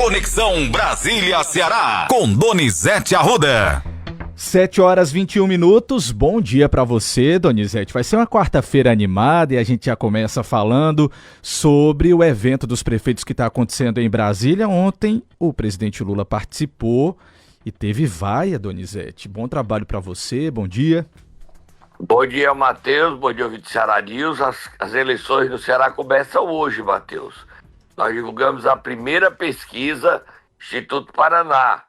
Conexão Brasília-Ceará, com Donizete Arruda. 7h21. Bom dia para você, Donizete. Vai ser uma quarta-feira animada e a gente já começa falando sobre o evento dos prefeitos que está acontecendo em Brasília. Ontem o presidente Lula participou e teve vaia, Donizete. Bom trabalho para você, bom dia. Bom dia, Matheus. Bom dia, ouvinte Ceará News. As eleições no Ceará começam hoje, Matheus. Nós divulgamos a primeira pesquisa Instituto Paraná.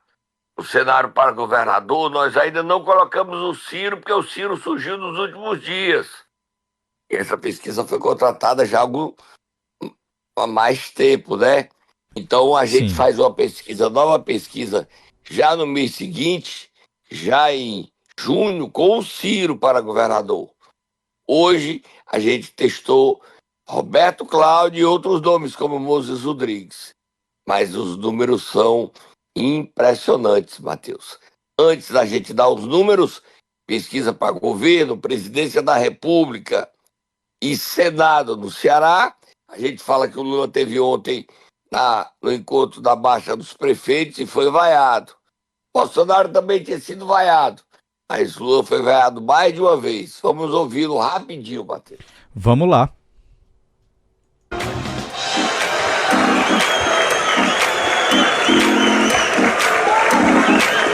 O cenário para governador, nós ainda não colocamos o Ciro, porque o Ciro surgiu nos últimos dias. E essa pesquisa foi contratada já há mais tempo, né? Então a gente faz uma pesquisa, nova pesquisa, já no mês seguinte, já em junho, com o Ciro para governador. Hoje a gente testou Roberto Cláudio e outros nomes, como Moses Rodrigues. Mas os números são impressionantes, Matheus. Antes da gente dar os números, pesquisa para governo, presidência da República e Senado no Ceará, a gente fala que o Lula teve ontem no encontro da Baixa dos Prefeitos e foi vaiado. Bolsonaro também tinha sido vaiado, mas o Lula foi vaiado mais de uma vez. Vamos ouvi-lo rapidinho, Matheus. Vamos lá.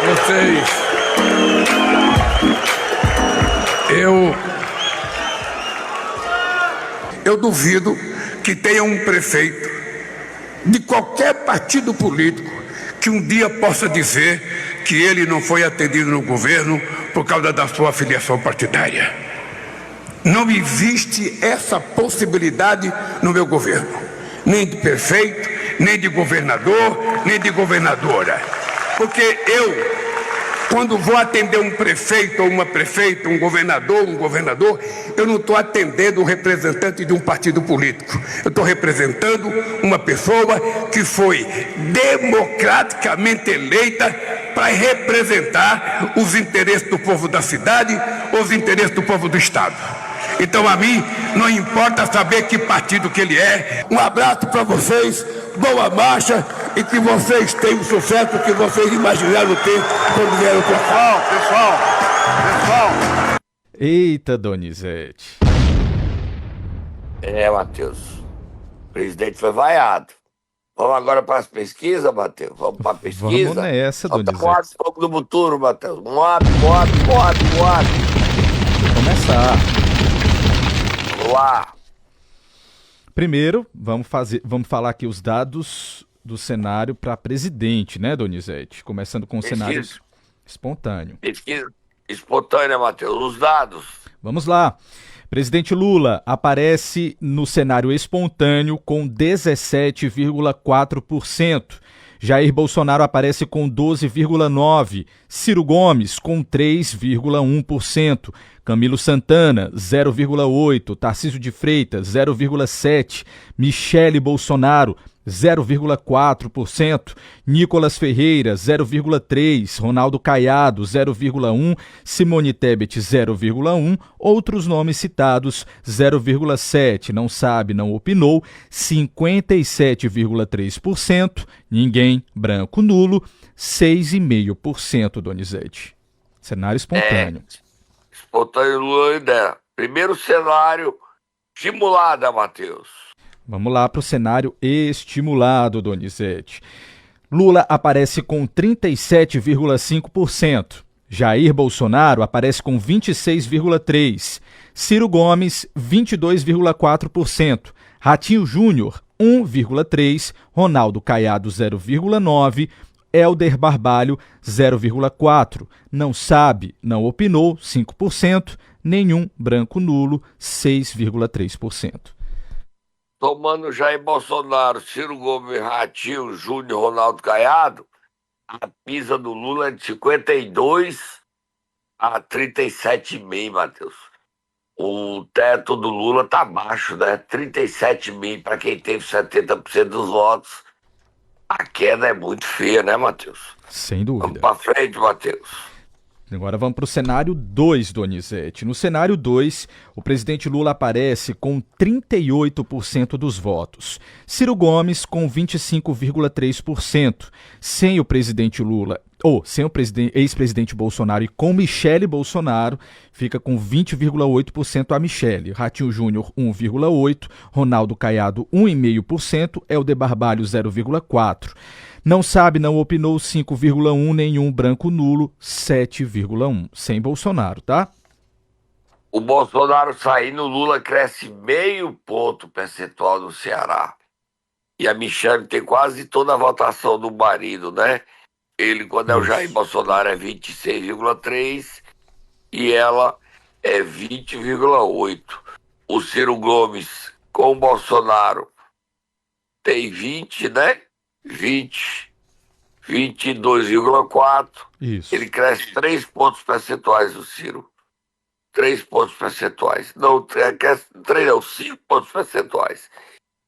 Vocês, eu duvido que tenha um prefeito de qualquer partido político que um dia possa dizer que ele não foi atendido no governo por causa da sua filiação partidária. Não existe essa possibilidade no meu governo, nem de prefeito, nem de governador, nem de governadora. Porque quando vou atender um prefeito ou uma prefeita, um governador, eu não estou atendendo o representante de um partido político. Eu estou representando uma pessoa que foi democraticamente eleita para representar os interesses do povo da cidade, os interesses do povo do estado. Então a mim não importa saber que partido que ele é. Um abraço para vocês, boa marcha e que vocês tenham o sucesso que vocês imaginaram ter quando vieram para cá. Pessoal. Eita, Donizete. Matheus, o presidente foi vaiado. Vamos agora para as pesquisas, Matheus? Vamos para a pesquisa? Vamos nessa, Donizete. Vamos fogo do futuro, Matheus. Moab. Vou começar. Lá. Primeiro, vamos falar aqui os dados do cenário para presidente, né, Donizete? Começando com o cenário espontâneo. Pesquisa espontânea, Matheus. Os dados. Vamos lá. Presidente Lula aparece no cenário espontâneo com 17,4%. Jair Bolsonaro aparece com 12,9%. Ciro Gomes com 3,1%. Camilo Santana, 0,8%. Tarcísio de Freitas, 0,7%. Michele Bolsonaro, 0,4%. Nicolas Ferreira, 0,3%. Ronaldo Caiado, 0,1%. Simone Tebet, 0,1%. Outros nomes citados, 0,7%. Não sabe, não opinou, 57,3%. Ninguém, branco, nulo, 6,5%, Donizete. Cenário espontâneo. Espontâneo Lula e ideia. Primeiro cenário estimulado, Matheus. Vamos lá para o cenário estimulado, Donizete. Lula aparece com 37,5%. Jair Bolsonaro aparece com 26,3%. Ciro Gomes, 22,4%. Ratinho Júnior, 1,3%. Ronaldo Caiado, 0,9%. Helder Barbalho, 0,4%. Não sabe, não opinou, 5%. Nenhum, branco, nulo, 6,3%. Tomando Jair Bolsonaro, Ciro Gomes, Ratinho, Júnior, Ronaldo Caiado, a pisa do Lula é de 52 a 37,5, Matheus. O teto do Lula tá baixo, né? 37,5 para quem teve 70% dos votos. A queda é muito feia, né, Matheus? Sem dúvida. Vamos pra frente, Matheus. Agora vamos para o cenário 2, Donizete. No cenário 2, o presidente Lula aparece com 38% dos votos. Ciro Gomes com 25,3%. Sem o presidente Lula, sem o ex-presidente Bolsonaro e com Michele Bolsonaro, fica com 20,8% a Michele. Ratinho Júnior, 1,8%. Ronaldo Caiado, 1,5%. Helder Barbalho, 0,4%. Não sabe, não opinou, 5,1%, nenhum branco nulo, 7,1%. Sem Bolsonaro, tá? O Bolsonaro saindo, o Lula cresce meio ponto percentual no Ceará. E a Michele tem quase toda a votação do marido, né? Ele, quando é o Jair Bolsonaro, é 26,3% e ela é 20,8%. O Ciro Gomes, com o Bolsonaro, tem 20, né? 22,4%. Isso. Ele cresce 3 pontos percentuais, o Ciro. 3 pontos percentuais. Não, 5 pontos percentuais.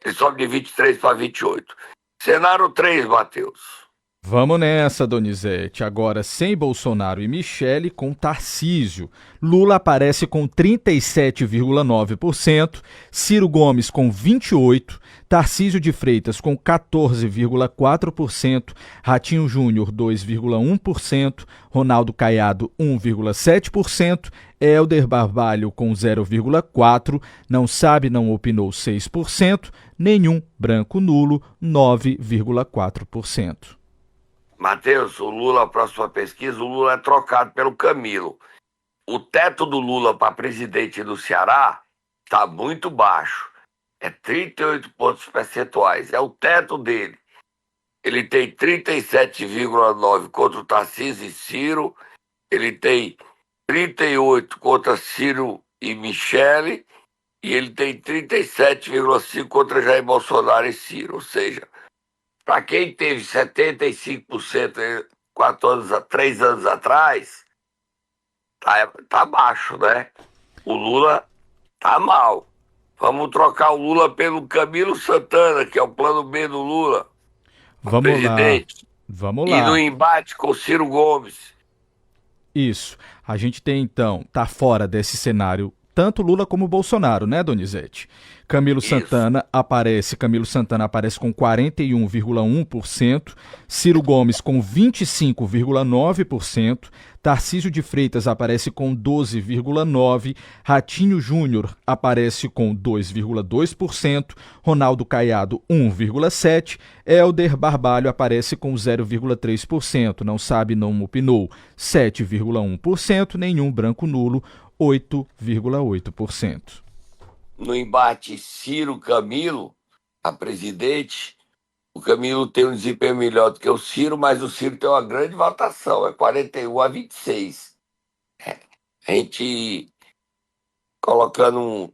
Ele sobe de 23 para 28. Cenário 3, Matheus. Vamos nessa, Donizete. Agora, sem Bolsonaro e Michele, com Tarcísio. Lula aparece com 37,9%, Ciro Gomes com 28%, Tarcísio de Freitas com 14,4%, Ratinho Júnior 2,1%, Ronaldo Caiado 1,7%, Helder Barbalho com 0,4%, não sabe, não opinou 6%, nenhum branco nulo 9,4%. Matheus, o Lula, a próxima pesquisa, o Lula é trocado pelo Camilo. O teto do Lula para presidente do Ceará está muito baixo. É 38 pontos percentuais. É o teto dele. Ele tem 37,9 contra o Tarcísio e Ciro. Ele tem 38 contra Ciro e Michele. E ele tem 37,5 contra Jair Bolsonaro e Ciro. Ou seja, para quem teve 75% 3 anos atrás, tá baixo, né? O Lula tá mal. Vamos trocar o Lula pelo Camilo Santana, que é o plano B do Lula. Vamos presidente. Vamos E lá. no embate com o Ciro Gomes. Isso. A gente tem, então, tá fora desse cenário tanto Lula como Bolsonaro, né, Donizete? Camilo Santana aparece com 41,1%, Ciro Gomes com 25,9%, Tarcísio de Freitas aparece com 12,9%, Ratinho Júnior aparece com 2,2%, Ronaldo Caiado 1,7%, Helder Barbalho aparece com 0,3%, não sabe, não opinou 7,1%, nenhum branco nulo 8,8%. No embate Ciro-Camilo, a presidente, o Camilo tem um desempenho melhor do que o Ciro, mas o Ciro tem uma grande votação, é 41-26. A gente colocando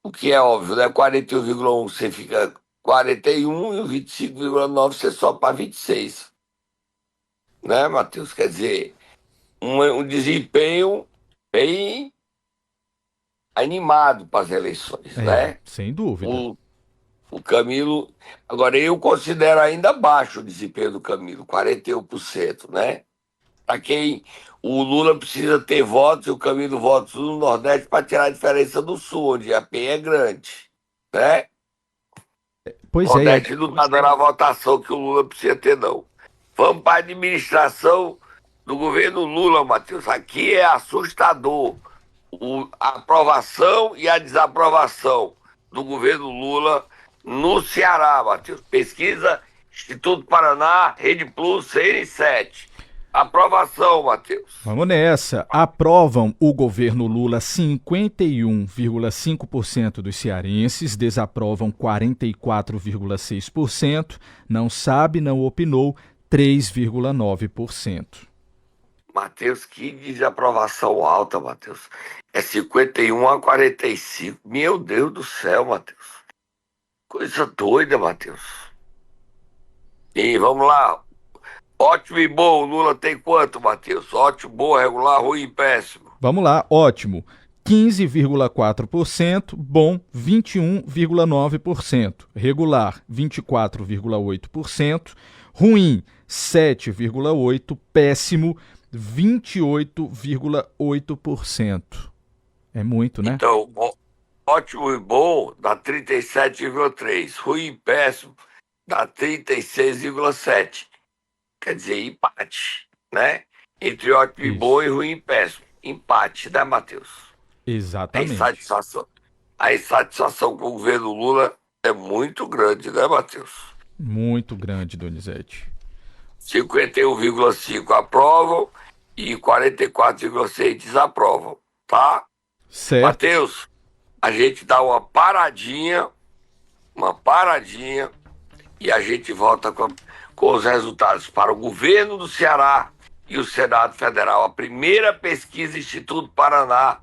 o que é óbvio, né? 41,1 você fica 41 e o 25,9 você sobe para 26. Né, Matheus? Quer dizer, um desempenho bem animado para as eleições, né? Sem dúvida. O Camilo... Agora, eu considero ainda baixo o desempenho do Camilo, 41%, né? Para quem o Lula precisa ter votos e o Camilo votos no Nordeste para tirar a diferença do Sul, onde a PEN é grande, né? Pois o Nordeste não está dando a votação que o Lula precisa ter, não. Vamos para a administração do governo Lula, Matheus. Aqui é assustador. A aprovação e a desaprovação do governo Lula no Ceará, Matheus. Pesquisa Instituto Paraná, Rede Plus, CN7. Aprovação, Matheus. Vamos nessa. Aprovam o governo Lula 51,5% dos cearenses, desaprovam 44,6%, não sabe, não opinou 3,9%. Matheus, que desaprovação alta, Matheus. É 51-45. Meu Deus do céu, Matheus. Coisa doida, Matheus. E vamos lá. Ótimo e bom. O Lula tem quanto, Matheus? Ótimo, bom, regular, ruim e péssimo. Vamos lá. Ótimo. 15,4%, bom 21,9%, regular 24,8%, ruim 7,8%, péssimo 28,8%. É muito, né? Então, ótimo e bom dá 37,3. Ruim e péssimo dá 36,7. Quer dizer, empate, né? Entre ótimo e bom e Isso. ruim e péssimo. Empate, né, Matheus? A Exatamente. insatisfação, a insatisfação com o governo Lula é muito grande, né, Matheus? Muito grande, Donizete. 51,5 aprovam e 44,6 desaprovam, tá? Certo. Matheus, a gente dá uma paradinha, e a gente volta com os resultados para o governo do Ceará e o Senado Federal. A primeira pesquisa Instituto Paraná,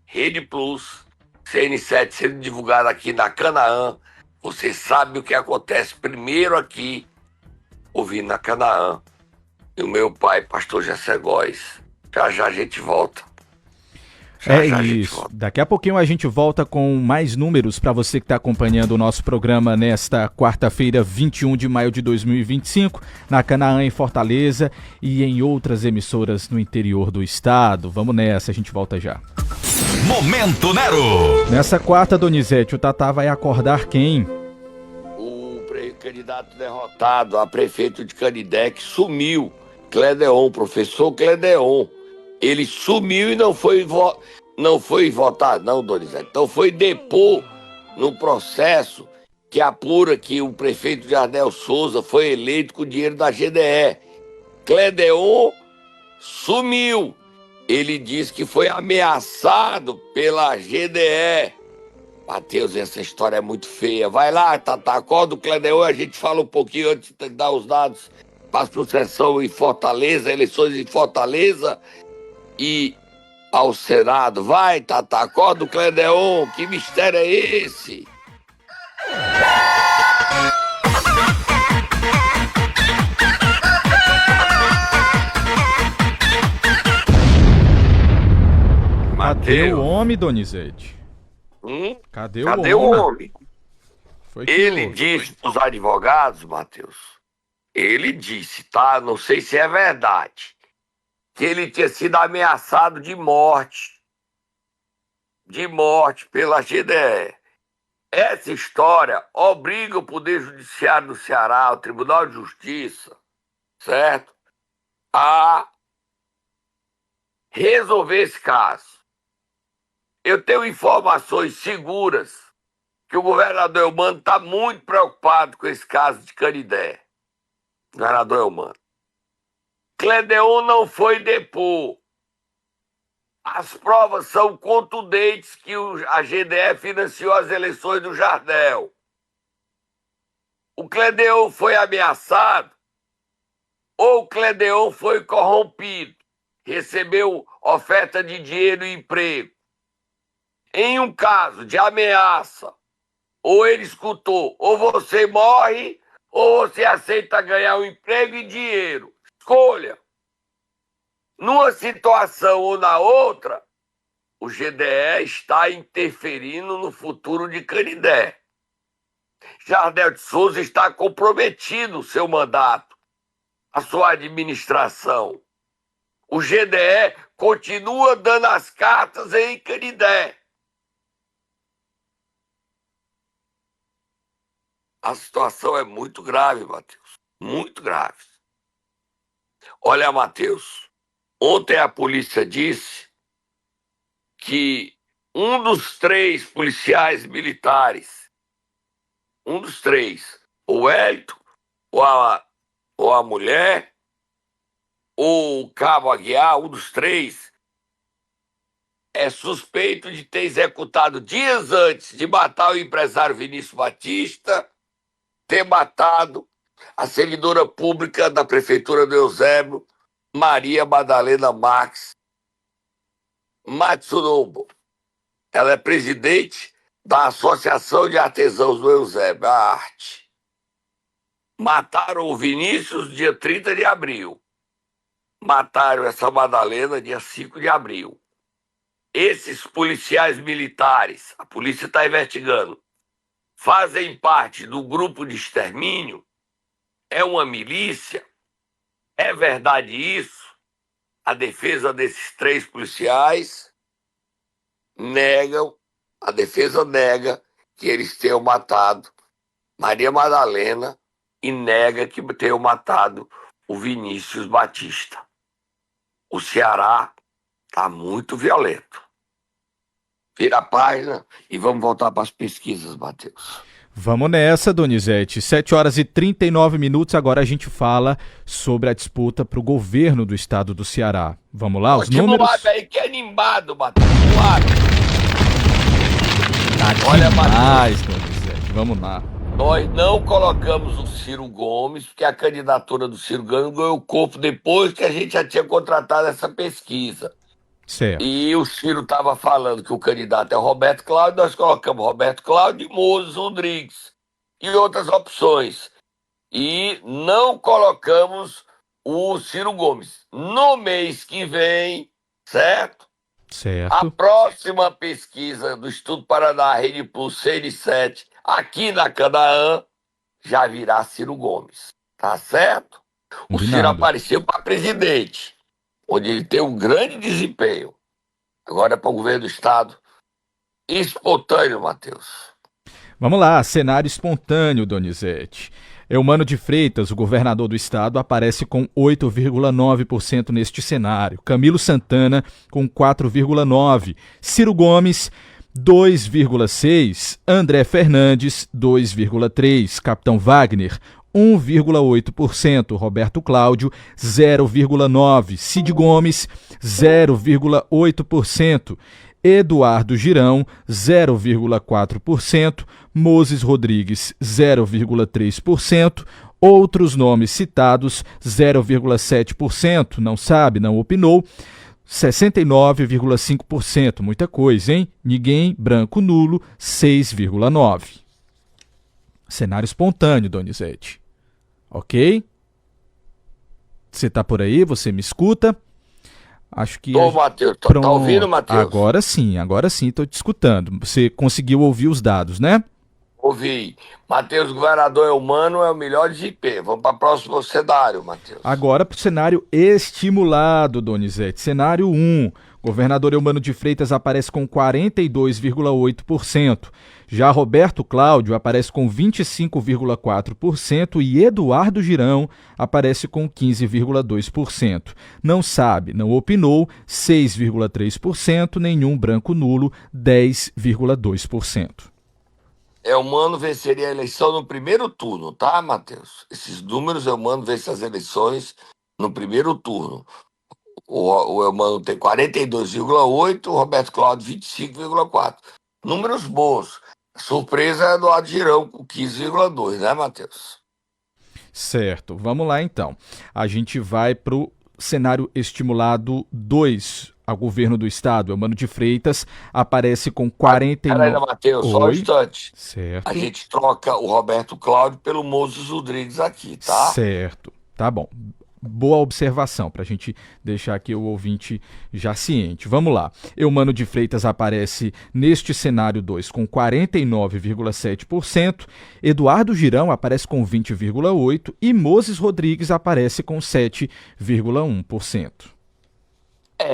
Rede Plus, CN7 sendo divulgada aqui na Canaã. Você sabe o que acontece primeiro aqui, ouvindo na Canaã. E o meu pai, pastor Jessé Góes. Já já a gente volta. Já É já a gente isso. volta. Daqui a pouquinho a gente volta com mais números para você que está acompanhando o nosso programa nesta quarta-feira, 21 de maio de 2025, na Canaã, em Fortaleza e em outras emissoras no interior do estado. Vamos nessa, a gente volta já. Momento Nero. Nessa quarta, Donizete, o Tatá vai acordar quem? O candidato derrotado a prefeito de Canidé, que sumiu, Cledeon, professor Cledeon. Ele sumiu e não foi votado, não, Donizete. Então foi depor no processo que apura que o prefeito Jardel Souza foi eleito com dinheiro da GDE. Cledeon sumiu. Ele disse que foi ameaçado pela GDE. Matheus, essa história é muito feia. Vai lá, Tata, acorda o Cledeon, a gente fala um pouquinho antes de dar os dados para a sucessão em Fortaleza, eleições em Fortaleza e ao Senado. Vai, Tata, acorda o Cledeon, que mistério é esse? Cadê o Matheus, homem, Donizete? Cadê cadê o o homem? homem? Foi que Ele houve? disse para os advogados, Matheus, ele disse, tá? Não sei se é verdade, que ele tinha sido ameaçado de morte pela GDE. Essa história obriga o Poder Judiciário do Ceará, o Tribunal de Justiça, certo? A resolver esse caso. Eu tenho informações seguras que o governador Eumano está muito preocupado com esse caso de Canidé. Governador Eumano. Cledeon não foi depor. As provas são contundentes que a GDE financiou as eleições do Jardel. O Cledeon foi ameaçado ou o Cledeon foi corrompido, recebeu oferta de dinheiro e emprego. Em um caso de ameaça, ou ele escutou, ou você morre, ou você aceita ganhar um emprego e dinheiro. Escolha. Numa situação ou na outra, o GDE está interferindo no futuro de Canidé. Jardel de Souza está comprometido o seu mandato, a sua administração. O GDE continua dando as cartas em Canidé. A situação é muito grave, Matheus. Muito grave. Olha, Matheus, ontem a polícia disse que um dos 3 policiais militares, o Hélito, ou a mulher, ou o Cabo Aguiar, um dos 3, é suspeito de ter executado dias antes de matar o empresário Vinícius Batista, ter matado a servidora pública da Prefeitura do Eusébio, Maria Madalena Marques Matsunobu. Ela é presidente da Associação de Artesãos do Eusébio, a Arte. Mataram o Vinícius dia 30 de abril. Mataram essa Madalena dia 5 de abril. Esses policiais militares, a polícia está investigando, fazem parte do grupo de extermínio? É uma milícia? É verdade isso? a defesa desses 3 policiais a defesa nega que eles tenham matado Maria Madalena e nega que tenham matado o Vinícius Batista. O Ceará está muito violento. Vira a página e vamos voltar para as pesquisas, Matheus. Vamos nessa, Donizete. 7h39, agora a gente fala sobre a disputa para o governo do estado do Ceará. Vamos lá, os números? Aí que é animado, Matheus. Tá Olha, demais, Donizete. Vamos lá. Nós não colocamos o Ciro Gomes, porque a candidatura do Ciro Gomes ganhou corpo depois que a gente já tinha contratado essa pesquisa. Certo. E o Ciro estava falando que o candidato é o Roberto Cláudio, nós colocamos Roberto Cláudio e Moses Rodrigues e outras opções. E não colocamos o Ciro Gomes. No mês que vem, certo? Certo. A próxima pesquisa do Estudo Paraná, Rede Plus 6 e 7, aqui na Canaã, já virá Ciro Gomes. Tá certo? O Ciro apareceu para presidente, onde ele tem um grande desempenho. Agora é para o governo do estado. Espontâneo, Matheus. Vamos lá, cenário espontâneo, Donizete. Eumano de Freitas, o governador do estado, aparece com 8,9% neste cenário. Camilo Santana com 4,9%. Ciro Gomes, 2,6%. André Fernandes, 2,3%. Capitão Wagner, 1,8%, Roberto Cláudio, 0,9%, Cid Gomes, 0,8%, Eduardo Girão, 0,4%, Moses Rodrigues, 0,3%, outros nomes citados, 0,7%, não sabe, não opinou, 69,5%, muita coisa, hein? Ninguém, branco nulo, 6,9%. Cenário espontâneo, Donizete. Ok? Você tá por aí? Você me escuta? Acho que... Ô, Matheus, tá ouvindo, Matheus? Agora sim, tô te escutando. Você conseguiu ouvir os dados, né? Ouvi. Matheus, governador Eumano é o melhor de IP. Vamos para o próximo cenário, Matheus. Agora para o cenário estimulado, Donizete. Cenário 1. Governador Eumano de Freitas aparece com 42,8%. Já Roberto Cláudio aparece com 25,4% e Eduardo Girão aparece com 15,2%. Não sabe, não opinou, 6,3%, nenhum branco nulo, 10,2%. Eumano venceria a eleição no primeiro turno, tá, Matheus? Esses números, Eumano vence as eleições no primeiro turno. O Eumano tem 42,8%, o Roberto Cláudio 25,4%. Números bons. Surpresa é Eduardo Girão com 15,2%, né, Matheus? Certo, vamos lá então. A gente vai para o cenário estimulado 2. Ao governo do estado, Eumano de Freitas aparece com 49... Peraí, Matheus, só um instante. Certo. A gente troca o Roberto Cláudio pelo Moses Rodrigues aqui, tá? Certo, tá bom. Boa observação, para a gente deixar aqui o ouvinte já ciente. Vamos lá. Eumano de Freitas aparece neste cenário 2 com 49,7%, Eduardo Girão aparece com 20,8% e Moses Rodrigues aparece com 7,1%.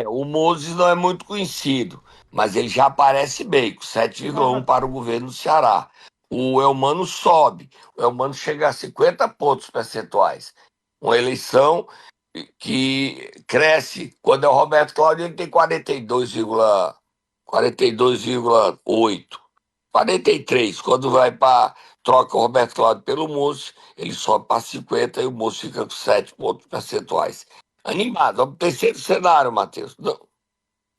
O Moses não é muito conhecido, mas ele já aparece bem, com 7,1% para o governo do Ceará. O Eumano sobe, o Eumano chega a 50 pontos percentuais. Uma eleição que cresce. Quando é o Roberto Cláudio, ele tem 42,8%. 43%. Quando vai para troca o Roberto Cláudio pelo Moses, ele sobe para 50% e o Moses fica com 7 pontos percentuais. Animado. Vamos pro terceiro cenário, Matheus.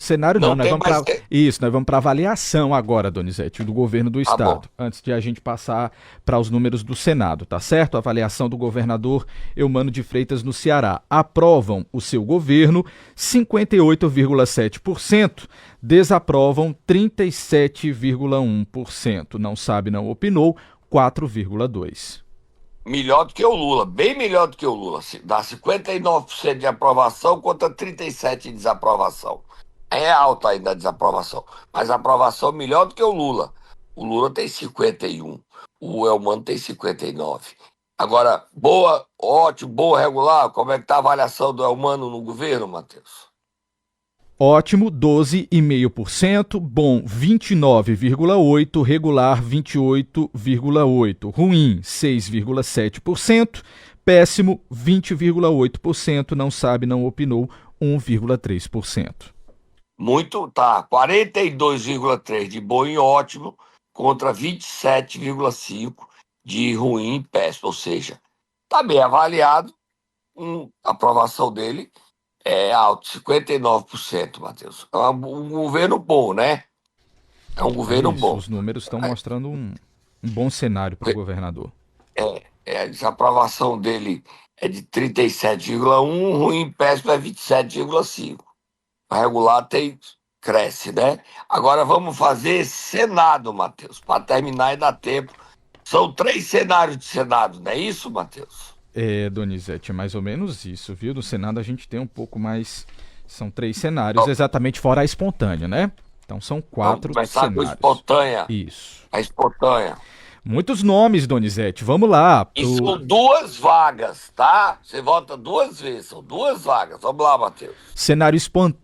Cenário não, nós vamos para isso, nós vamos para avaliação agora, Donizete, do governo do estado, antes de a gente passar para os números do Senado, tá certo? A avaliação do governador Eumano de Freitas no Ceará. Aprovam o seu governo 58,7%, desaprovam 37,1%, não sabe, não opinou 4,2%. Melhor do que o Lula, bem melhor do que o Lula. Dá 59% de aprovação contra 37% de desaprovação. É alta ainda a desaprovação, mas a aprovação melhor do que o Lula. O Lula tem 51%, o Eumano tem 59%. Agora, boa, ótimo, boa, regular, como é que tá a avaliação do Eumano no governo, Matheus? Ótimo, 12,5%. Bom, 29,8%. Regular, 28,8%. Ruim, 6,7%. Péssimo, 20,8%. Não sabe, não opinou, 1,3%. Muito, tá. 42,3% de bom e ótimo contra 27,5% de ruim e péssimo. Ou seja, tá bem avaliado. A aprovação dele é alto, 59%, Matheus. É um governo bom, né? É um governo Isso, bom. os números estão mostrando um bom cenário para o governador. A aprovação dele é de 37,1%, ruim e péssimo é 27,5%. Regular cresce, né? Agora vamos fazer Senado, Matheus, para terminar e dar tempo. São 3 cenários de Senado, não é isso, Matheus? Donizete, é mais ou menos isso, viu? No Senado a gente tem um pouco mais. São 3 cenários, exatamente fora a espontânea, né? Então são 4 Vamos começar com a cenários. espontânea. Isso. A espontânea. Muitos nomes, Donizete. Vamos lá. E são 2 vagas, tá? Você vota 2 vezes, são 2 vagas. Vamos lá, Matheus. Cenário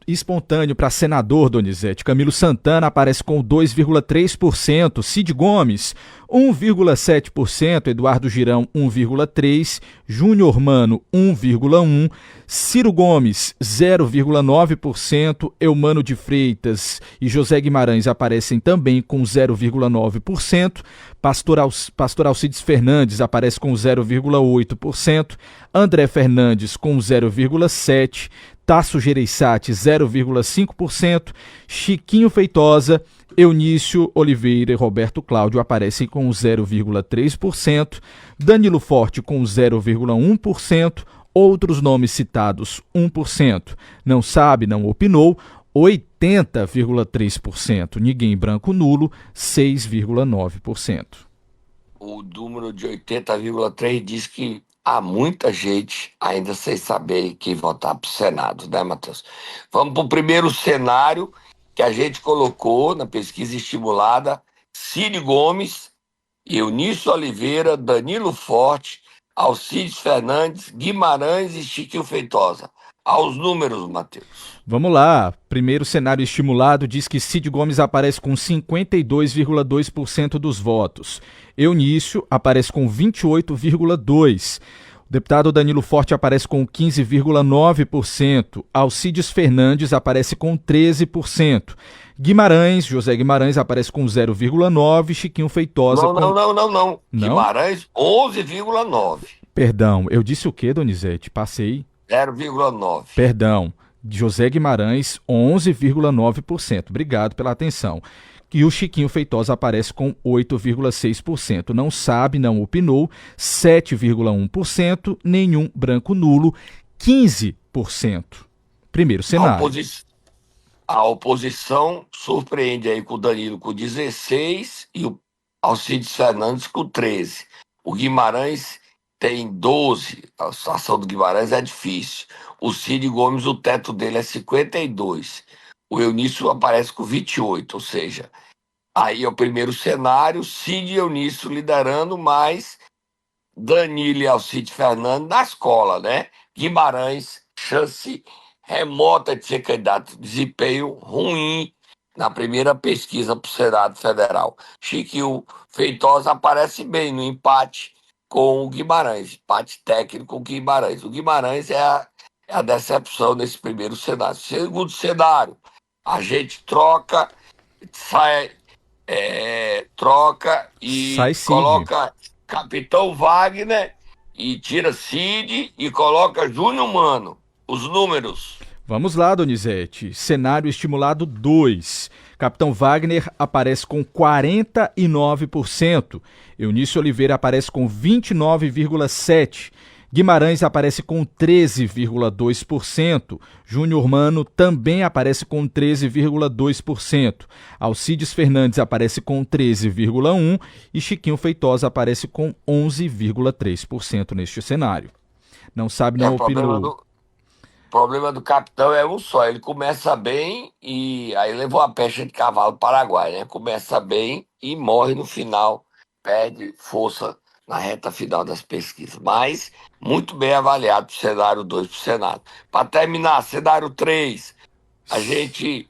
espontâneo para senador, Donizete. Camilo Santana aparece com 2,3%. Cid Gomes, 1,7%. Eduardo Girão, 1,3%. Júnior Mano, 1,1%. Ciro Gomes, 0,9%. Eumano de Freitas e José Guimarães aparecem também com 0,9%. Pastor Alcides Fernandes aparece com 0,8%. André Fernandes com 0,7%. Tasso Gereissati, 0,5%. Chiquinho Feitosa, Eunício Oliveira e Roberto Cláudio aparecem com 0,3%. Danilo Forte com 0,1%. Outros nomes citados, 1%. Não sabe, não opinou, 80,3%. Ninguém branco nulo, 6,9%. O número de 80,3% diz que há muita gente ainda sem saber quem votar para o Senado, né, Matheus? Vamos para o primeiro cenário que a gente colocou na pesquisa estimulada: Cid Gomes, Eunício Oliveira, Danilo Forte, Alcides Fernandes, Guimarães e Chiquinho Feitosa. Aos números, Matheus. Vamos lá. Primeiro cenário estimulado diz que Cid Gomes aparece com 52,2% dos votos. Eunício aparece com 28,2%. O deputado Danilo Forte aparece com 15,9%. Alcides Fernandes aparece com 13%. José Guimarães aparece com 0,9%. Chiquinho Feitosa Não. Guimarães, 11,9%. Perdão, eu disse o quê, Donizete? Passei. 0,9%. Perdão, José Guimarães, 11,9%. Obrigado pela atenção. E o Chiquinho Feitosa aparece com 8,6%. Não sabe, não opinou, 7,1%. Nenhum branco nulo, 15%. Primeiro cenário. A oposição surpreende aí com o Danilo com 16% e o Alcides Fernandes com 13%. O Guimarães tem 12%. A situação do Guimarães é difícil. O Cid Gomes, o teto dele é 52%. O Eunício aparece com 28%, ou seja, aí é o primeiro cenário: Cid e Eunício liderando, mas Danilo e Alcides Fernandes na escola, né? Guimarães, chance remota de ser candidato, desempenho ruim na primeira pesquisa para o Senado Federal. Chiquinho Feitosa aparece bem no empate com o Guimarães, empate técnico com o Guimarães. O Guimarães é a decepção nesse primeiro cenário. Segundo cenário, a gente troca e coloca Capitão Wagner e tira Cid e coloca Júnior Mano. Os números. Vamos lá, Donizete. Cenário estimulado 2. Capitão Wagner aparece com 49%. Eunício Oliveira aparece com 29,7%. Guimarães aparece com 13,2%. Júnior Mano também aparece com 13,2%. Alcides Fernandes aparece com 13,1% e Chiquinho Feitosa aparece com 11,3% neste cenário. Não sabe, não opinou. O problema do capitão é um só: ele começa bem e aí levou a pecha de cavalo Paraguai, né? Começa bem e morre no final, perde força na reta final das pesquisas, mas muito bem avaliado para o cenário 2 para o Senado. Para terminar, cenário 3, a gente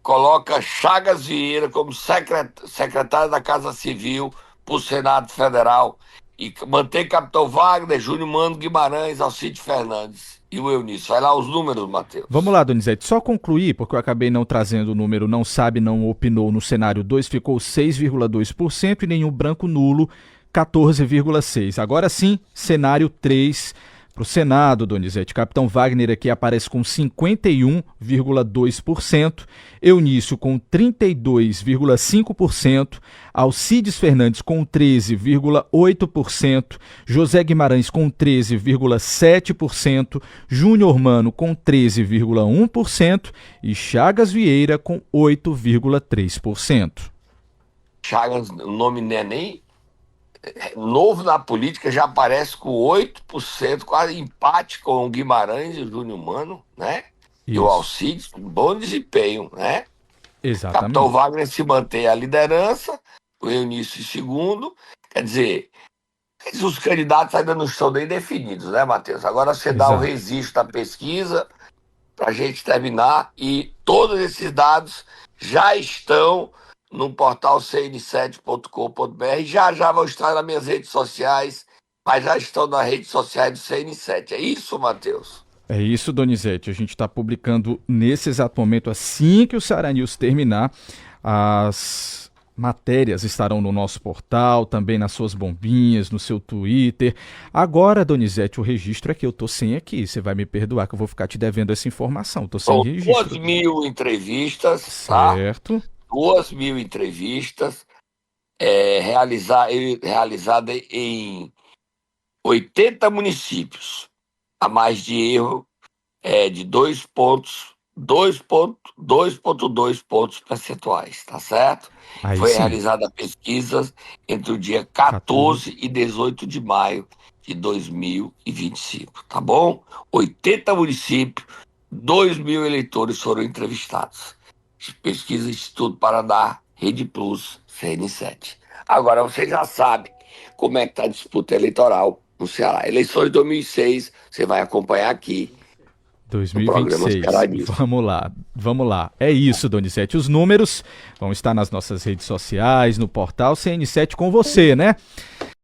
coloca Chagas Vieira como secretário da Casa Civil para o Senado Federal e mantém Capitão Wagner, Júnior Mano Guimarães, Alcide Fernandes e o Eunício. Vai lá os números, Matheus. Vamos lá, Donizete, só concluir, porque eu acabei não trazendo o número não sabe, não opinou no cenário 2, ficou 6,2% e nenhum branco nulo, 14,6%. Agora sim, cenário 3 para o Senado, Donizete. Capitão Wagner aqui aparece com 51,2%, Eunício com 32,5%, Alcides Fernandes com 13,8%, José Guimarães com 13,7%, Júnior Mano com 13,1% e Chagas Vieira com 8,3%. Chagas, o nome não é nem novo na política, já aparece com 8%, quase empate com o Guimarães e o Júnior Mano, né? Isso. E o Alcides, bom desempenho, né? Exatamente. Capitão Wagner se mantém a liderança, o Eunício em segundo. Quer dizer, os candidatos ainda não estão nem definidos, né, Matheus? Agora você dá o registro da pesquisa para a gente terminar e todos esses dados já estão no portal cn7.com.br. Já vão estar nas minhas redes sociais, mas já estão nas redes sociais do CN7. É isso, Matheus? É isso, Donizete. A gente está publicando nesse exato momento, assim que o Ceará News terminar. As matérias estarão no nosso portal, também nas suas bombinhas, no seu Twitter. Agora, Donizete, o registro é que eu tô sem aqui. Você vai me perdoar que eu vou ficar te devendo essa informação. Tô sem registro. 2.000 entrevistas, certo? Tá? 2.000 entrevistas realizadas em 80 municípios, a mais de erro de 2,2 pontos percentuais, tá certo? Aí Foi sim. realizada a pesquisa entre o dia 14 e 18 de maio de 2025, tá bom? 80 municípios, 2.000 eleitores foram entrevistados. Pesquisa Instituto Paraná, Rede Plus, CN7. Agora você já sabe como é que está a disputa eleitoral no Ceará. Eleições de 2006, você vai acompanhar aqui. 2026. Vamos lá. É isso, Donizete. Os números vão estar nas nossas redes sociais, no portal CN7 com você, né?